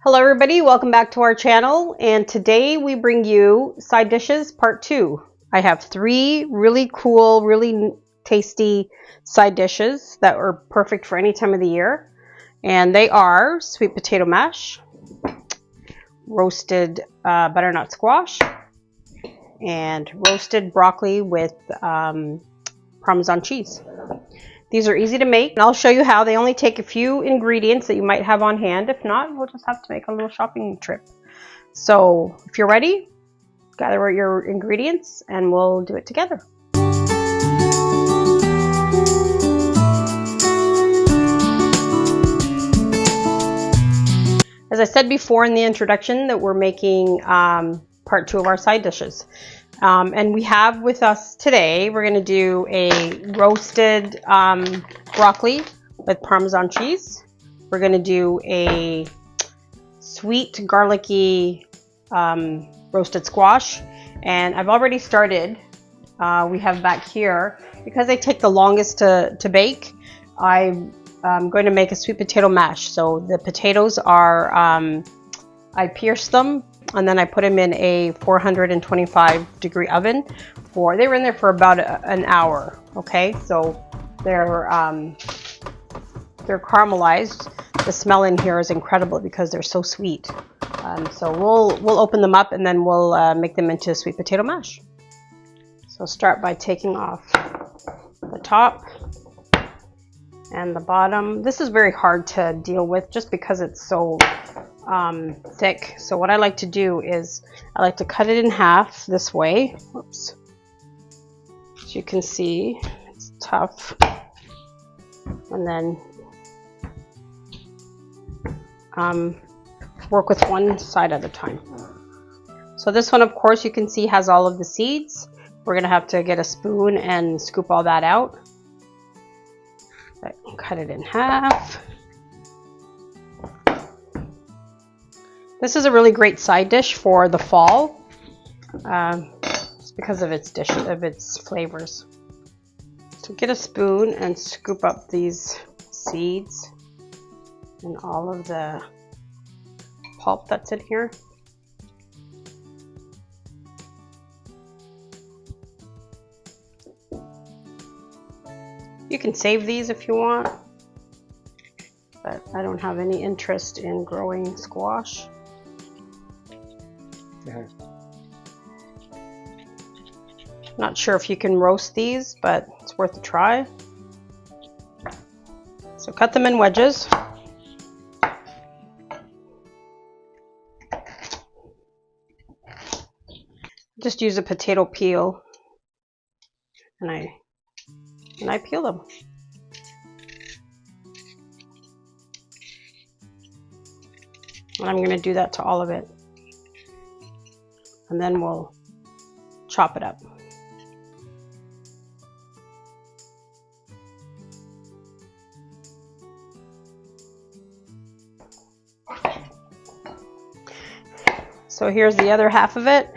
Hello everybody, welcome back to our channel, and today we bring you side dishes part 2. I have 3 really cool, really tasty side dishes that are perfect for any time of the year, and they are sweet potato mash, roasted butternut squash, and roasted broccoli with Parmesan cheese. These are easy to make, and I'll show you how. They only take a few ingredients that you might have on hand. If not, we'll just have to make a little shopping trip. So if you're ready, gather your ingredients and we'll do it together. As I said before in the introduction, that we're making part 2 of our side dishes. And we have with us today, we're going to do a roasted broccoli with Parmesan cheese. We're going to do a sweet garlicky roasted squash. And I've already started, we have back here, because they take the longest to bake, I'm going to make a sweet potato mash. So the potatoes are, I pierce them, and then I put them in a 425-degree oven they were in there for about an hour. Okay, so they're caramelized. The smell in here is incredible because they're so sweet. So we'll open them up and then we'll make them into sweet potato mash. So start by taking off the top and the bottom. This is very hard to deal with just because it's so thick. So what I like to do is I like to cut it in half this way. Whoops. As you can see, it's tough. And then work with one side at a time. So this one, of course, you can see has all of the seeds. We're gonna have to get a spoon and scoop all that out. Cut it in half. This is a really great side dish for the fall, just because of its flavors. So get a spoon and scoop up these seeds and all of the pulp that's in here. You can save these if you want, but I don't have any interest in growing squash. Not sure if you can roast these, but it's worth a try. So cut them in wedges. Just use a potato peel, and I peel them. And I'm going to do that to all of it. And then we'll chop it up. So here's the other half of it.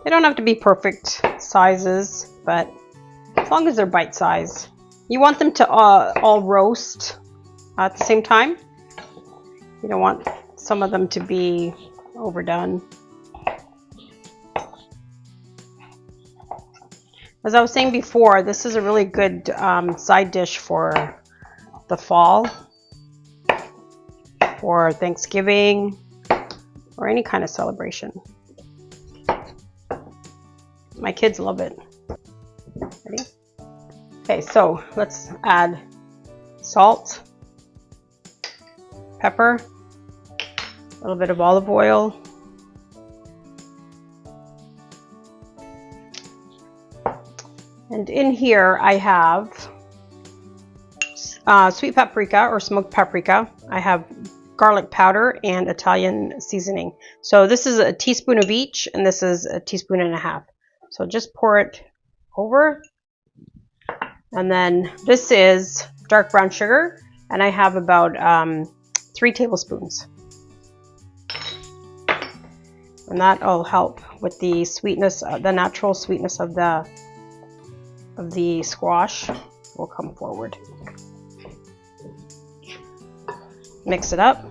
They don't have to be perfect sizes, but as long as they're bite size. You want them to all roast at the same time. You don't want some of them to be overdone. As I was saying before, this is a really good side dish for the fall, for Thanksgiving, or any kind of celebration. My kids love it. Ready? Okay, so let's add salt, pepper, a little bit of olive oil, and in here I have sweet paprika or smoked paprika. I have garlic powder and Italian seasoning. So this is a teaspoon of each, and this is a teaspoon and a half. So just pour it over. And then this is dark brown sugar, and I have about 3 tablespoons. And that'll help with the sweetness, the natural sweetness of the squash will come forward. mix it up,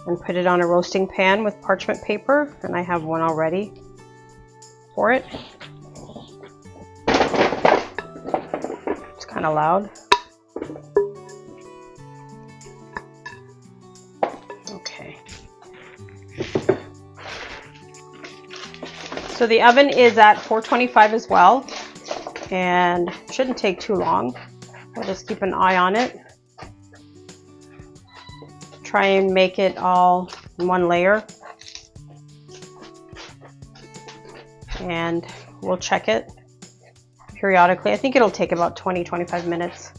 and put it on a roasting pan with parchment paper, and I have one already for it. It's kind of loud. Okay. So the oven is at 425 as well, and shouldn't take too long. I'll just keep an eye on it. Try and make it all in one layer. And we'll check it periodically. I think it'll take about 20-25 minutes,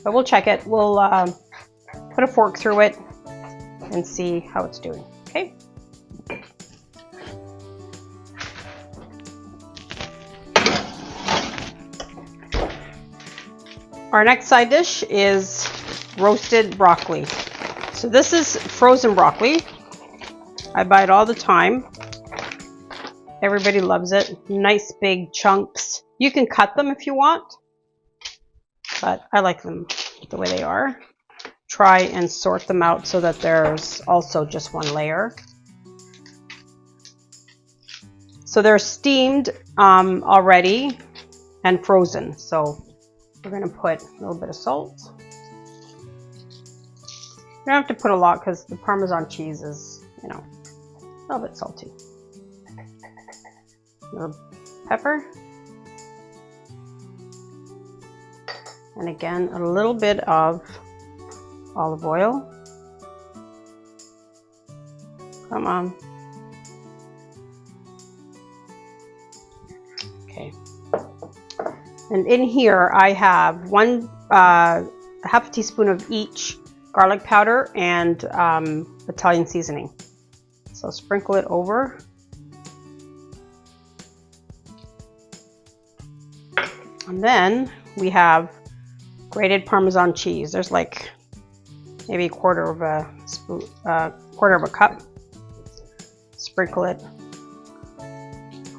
but we'll check it. We'll put a fork through it and see how it's doing. Okay. Our next side dish is roasted broccoli. So this is frozen broccoli. I buy it all the time. Everybody loves it. Nice big chunks. You can cut them if you want, but I like them the way they are. Try and sort them out so that there's also just one layer. So they're steamed already and frozen. So we're going to put a little bit of salt. You don't have to put a lot because the Parmesan cheese is, you know, a little bit salty. A little pepper. And again, a little bit of olive oil. Come on. Okay. And in here I have half a teaspoon of each garlic powder and Italian seasoning. So sprinkle it over. And then we have grated Parmesan cheese. There's like maybe a quarter of a spoon, quarter of a cup. Sprinkle it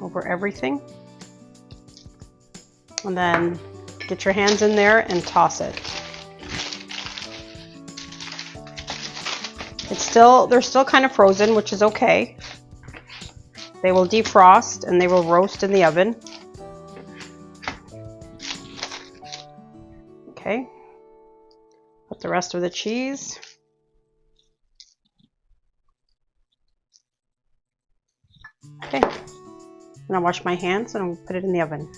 over everything. And then get your hands in there and toss it. They're still kind of frozen, which is okay. They will defrost and they will roast in the oven. Okay. Put the rest of the cheese. Okay. And I'll wash my hands and I'll put it in the oven.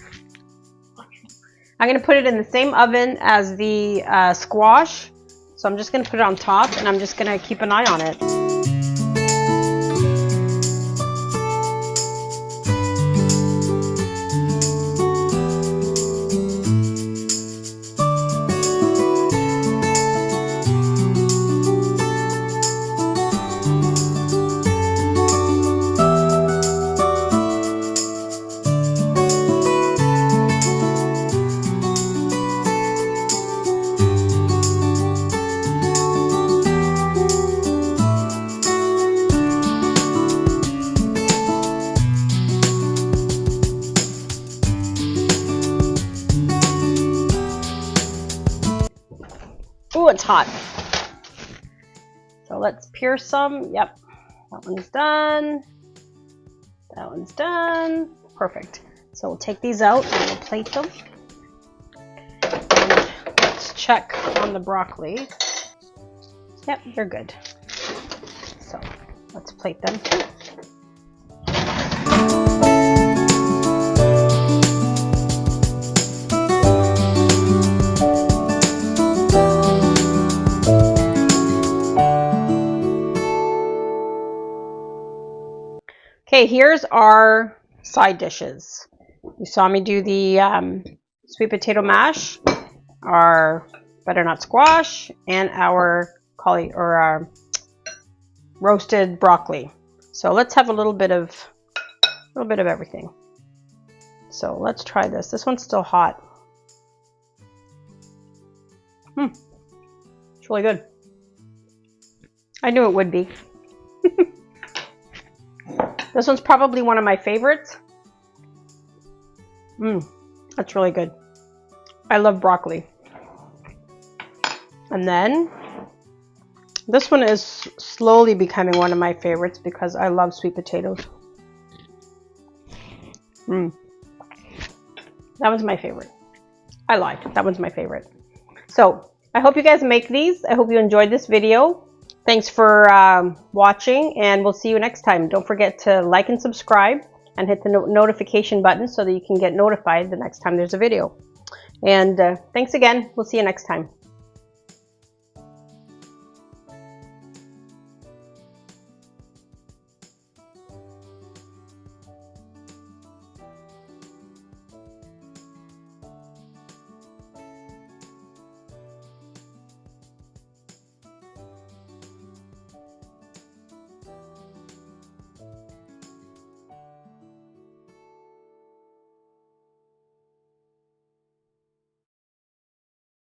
I'm going to put it in the same oven as the squash. So I'm just going to put it on top and I'm just going to keep an eye on it. Ooh, it's hot. So let's pierce some. Yep, that one's done. That one's done. Perfect. So we'll take these out and we'll plate them. And let's check on the broccoli. Yep, they're good. So let's plate them too. Okay, here's our side dishes. You saw me do the sweet potato mash, our butternut squash, and our roasted broccoli. So let's have a little bit of everything. So let's try this. This one's still hot. It's really good. I knew it would be. This one's probably one of my favorites. That's really good. I love broccoli. And then This one is slowly becoming one of my favorites because I love sweet potatoes. That one's my favorite. I lied. That one's my favorite. So I hope you guys make these. I hope you enjoyed this video. Thanks for watching, and we'll see you next time. Don't forget to like and subscribe and hit the notification button so that you can get notified the next time there's a video. And thanks again. We'll see you next time.